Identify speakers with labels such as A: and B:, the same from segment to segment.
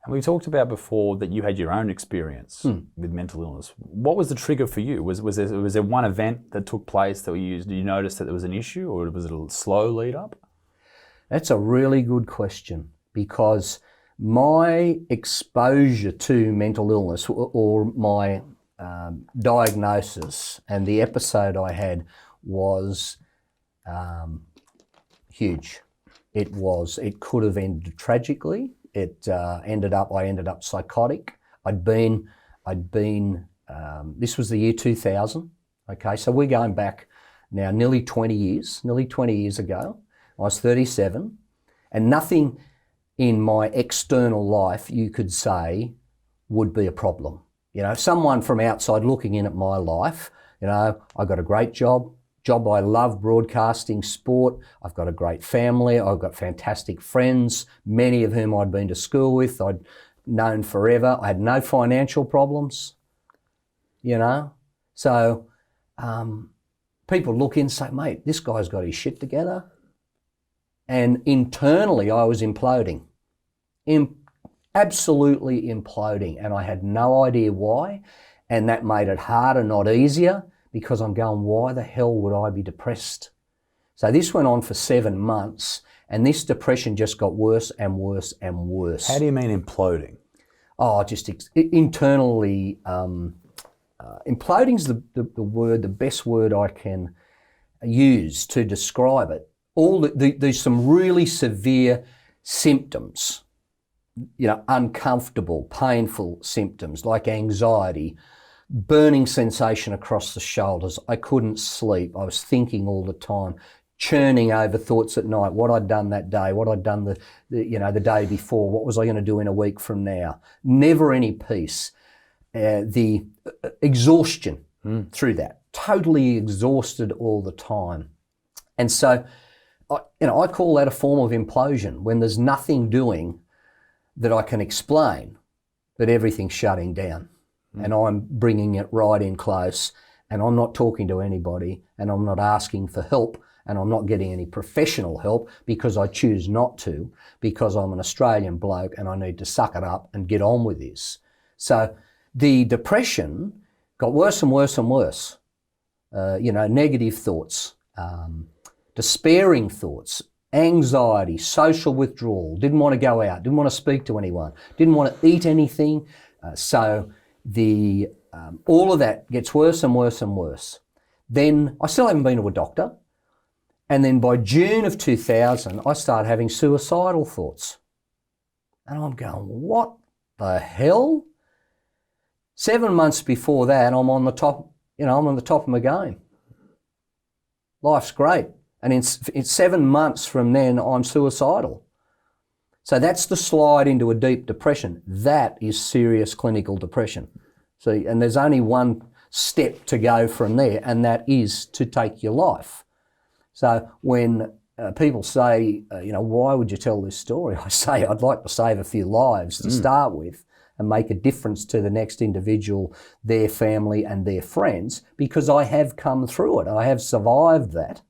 A: And we talked about before that you had your own experience with mental illness. What was the trigger for you? Was there one event that took place that you noticed that there was an issue, or was it a slow lead up?
B: That's a really good question, because my exposure to mental illness, or my diagnosis and the episode I had, was huge. It could have ended tragically. I ended up psychotic. This was the year 2000. Okay, so we're going back now nearly 20 years ago. I was 37, and nothing in my external life you could say would be a problem. You know, someone from outside looking in at my life, you know, I got a great job I love, broadcasting, sport. I've got a great family. I've got fantastic friends, many of whom I'd been to school with, I'd known forever. I had no financial problems, you know. So people look in and say, mate, this guy's got his shit together. And internally I was imploding, absolutely imploding. And I had no idea why. And that made it harder, not easier, because I'm going, why the hell would I be depressed? So this went on for 7 months, and this depression just got worse and worse and worse.
A: How do you mean imploding?
B: Oh, just internally, imploding's the best word I can use to describe it. There's some really severe symptoms, you know, uncomfortable, painful symptoms like anxiety, burning sensation across the shoulders. I couldn't sleep. I was thinking all the time, churning over thoughts at night, what I'd done that day, what I'd done the day before, what was I going to do in a week from now. Never any peace. The exhaustion through that, totally exhausted all the time. And so, I call that a form of implosion, when there's nothing doing that I can explain, but everything's shutting down. And I'm bringing it right in close, and I'm not talking to anybody, and I'm not asking for help, and I'm not getting any professional help, because I choose not to, because I'm an Australian bloke and I need to suck it up and get on with this. So the depression got worse and worse and worse. Negative thoughts, despairing thoughts, anxiety, social withdrawal, didn't want to go out, didn't want to speak to anyone, didn't want to eat anything. All of that gets worse and worse and worse. Then I still haven't been to a doctor. And then by June of 2000, I started having suicidal thoughts. And I'm going, what the hell? 7 months before that, I'm on the top of my game. Life's great. And in 7 months from then, I'm suicidal. So that's the slide into a deep depression. That is serious clinical depression. See, and there's only one step to go from there, and that is to take your life. So when people say, why would you tell this story? I say, I'd like to save a few lives to start with and make a difference to the next individual, their family and their friends, because I have come through it. I have survived that.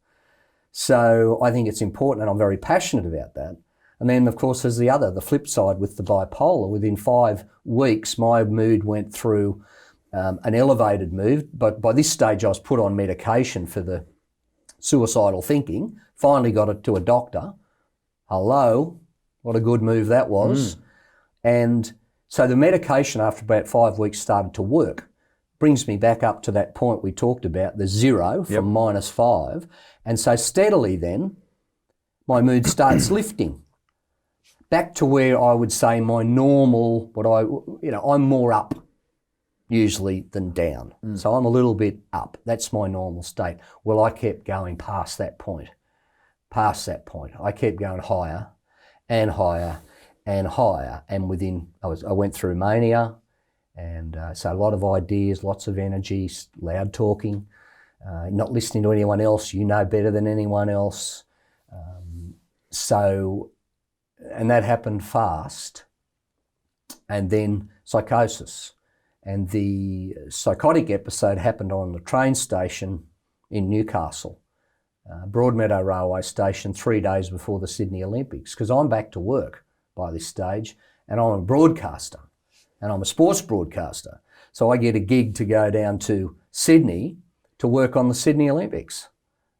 B: So I think it's important, and I'm very passionate about that. And then, of course, there's the flip side with the bipolar. Within 5 weeks, my mood went through an elevated mood. But by this stage, I was put on medication for the suicidal thinking. Finally got it to a doctor. Hello, what a good move that was. And so the medication, after about 5 weeks, started to work. Brings me back up to that point we talked about, the 0 from -5. And so steadily then, my mood starts lifting. Back to where I would say my normal, I'm more up usually than down. So I'm a little bit up. That's my normal state. Well, I kept going past that point. I kept going higher and higher and higher. And I went through mania, and so a lot of ideas, lots of energy, loud talking, not listening to anyone else. You know better than anyone else. And that happened fast. And then psychosis. And the psychotic episode happened on the train station in Newcastle, Broadmeadow Railway Station, 3 days before the Sydney Olympics, because I'm back to work by this stage, and I'm a broadcaster, and I'm a sports broadcaster. So I get a gig to go down to Sydney to work on the Sydney Olympics.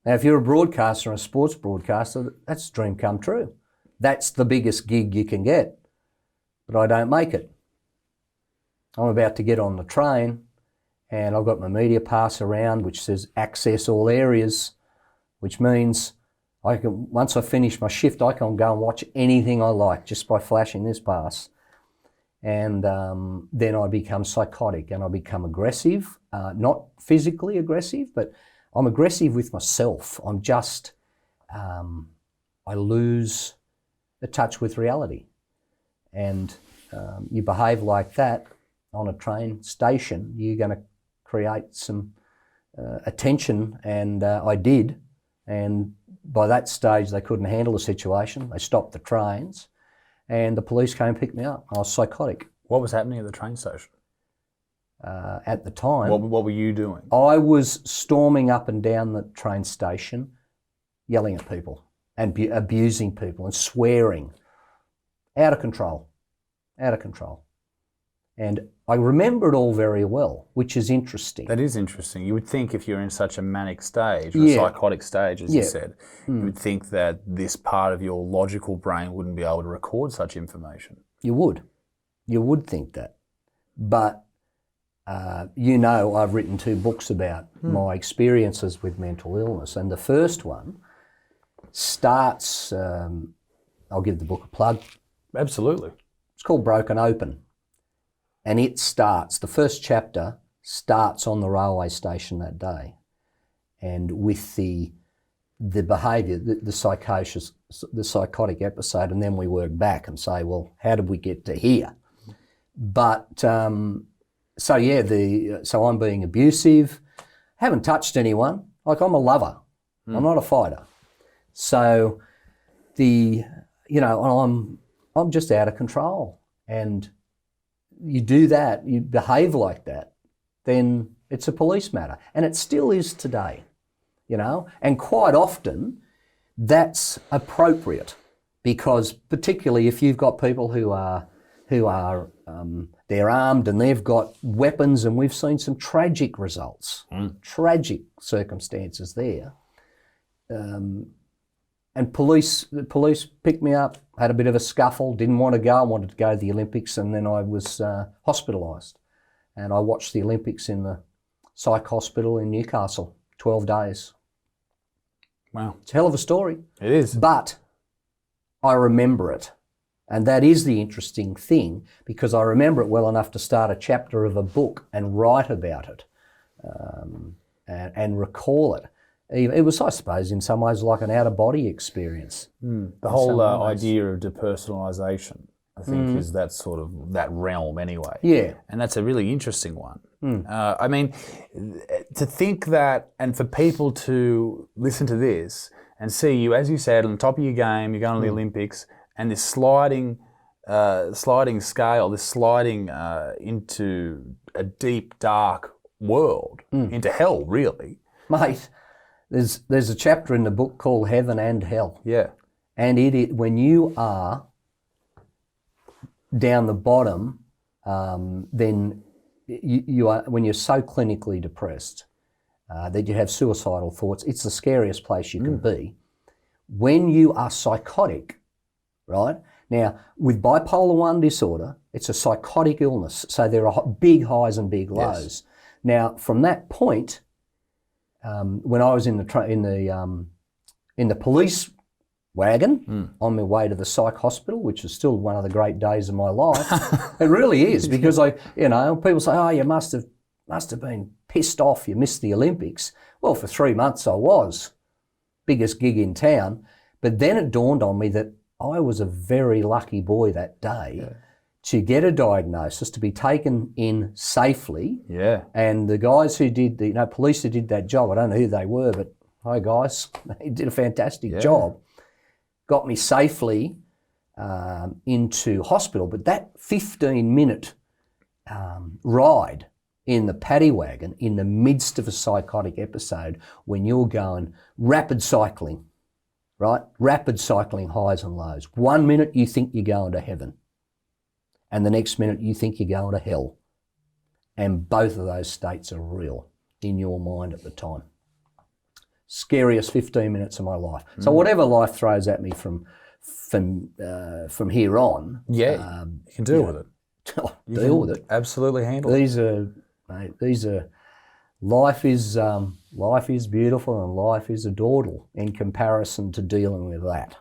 B: Now, if you're a broadcaster and a sports broadcaster, that's a dream come true. That's the biggest gig you can get, but I don't make it. I'm about to get on the train, and I've got my media pass around, which says access all areas, which means I can, once I finish my shift, I can go and watch anything I like just by flashing this pass. And then I become psychotic and I become aggressive, not physically aggressive, but I'm aggressive with myself. I'm just, I lose the touch with reality. And you behave like that on a train station, you're going to create some attention, and I did. And by that stage, they couldn't handle the situation. They stopped the trains, and the police came and picked me up. I was psychotic.
A: What was happening at the train station?
B: At the time,
A: What were you doing?
B: I was storming up and down the train station, yelling at people and abusing people and swearing. Out of control. And I remember it all very well, which is interesting.
A: That is interesting. You would think if you're in such a manic stage, or a psychotic stage, as you said, you would think that this part of your logical brain wouldn't be able to record such information.
B: You would think that. But, I've written 2 books about my experiences with mental illness. And the first one starts, I'll give the book a plug.
A: Absolutely.
B: It's called Broken Open. And it starts, the first chapter starts on the railway station that day. And with the behaviour, the psychotic episode, and then we work back and say, well, how did we get to here? But, so I'm being abusive, haven't touched anyone, like I'm a lover, I'm not a fighter. So I'm just out of control. And you do that, you behave like that, then it's a police matter. And it still is today, and quite often that's appropriate, because particularly if you've got people who are they're armed and they've got weapons, and we've seen some tragic results, tragic circumstances there. And the police picked me up, had a bit of a scuffle, didn't want to go, I wanted to go to the Olympics, and then I was hospitalised. And I watched the Olympics in the psych hospital in Newcastle, 12 days.
A: Wow.
B: It's a hell of a story.
A: It is.
B: But I remember it. And that is the interesting thing, because I remember it well enough to start a chapter of a book and write about it and recall it. It was, I suppose, in some ways like an out-of-body experience.
A: The whole idea of depersonalization, I think, is that sort of that realm anyway.
B: Yeah.
A: And that's a really interesting one. I mean, to think that, and for people to listen to this and see you, as you said, on the top of your game, you're going to the Olympics, and this sliding scale, this sliding into a deep, dark world, into hell, really.
B: Mate, there's a chapter in the book called Heaven and Hell.
A: Yeah.
B: And when you are down the bottom, then you are, when you're so clinically depressed that you have suicidal thoughts, it's the scariest place you can be. When you are psychotic, right? Now, with bipolar 1 disorder, it's a psychotic illness, so there are big highs and big lows. Yes. Now, from that point, when I was in the police wagon on my way to the psych hospital, which is still one of the great days of my life, it really is, because people say, oh, you must have been pissed off, you missed the Olympics. Well, for 3 months I was, biggest gig in town, but then it dawned on me that I was a very lucky boy that day to get a diagnosis, to be taken in safely. Yeah. And the guys who did police who did that job, I don't know who they were, but hi guys, they did a fantastic job. Got me safely into hospital. But that 15-minute ride in the paddy wagon in the midst of a psychotic episode, when you're going rapid cycling, right? Rapid cycling highs and lows. 1 minute you think you're going to heaven. and the next minute you think you're going to hell. And both of those states are real in your mind at the time. Scariest 15 minutes of my life. So whatever life throws at me from here on,
A: you can deal with it.
B: Deal with it.
A: Absolutely handle it.
B: These are. Life is beautiful and life is adorable in comparison to dealing with that.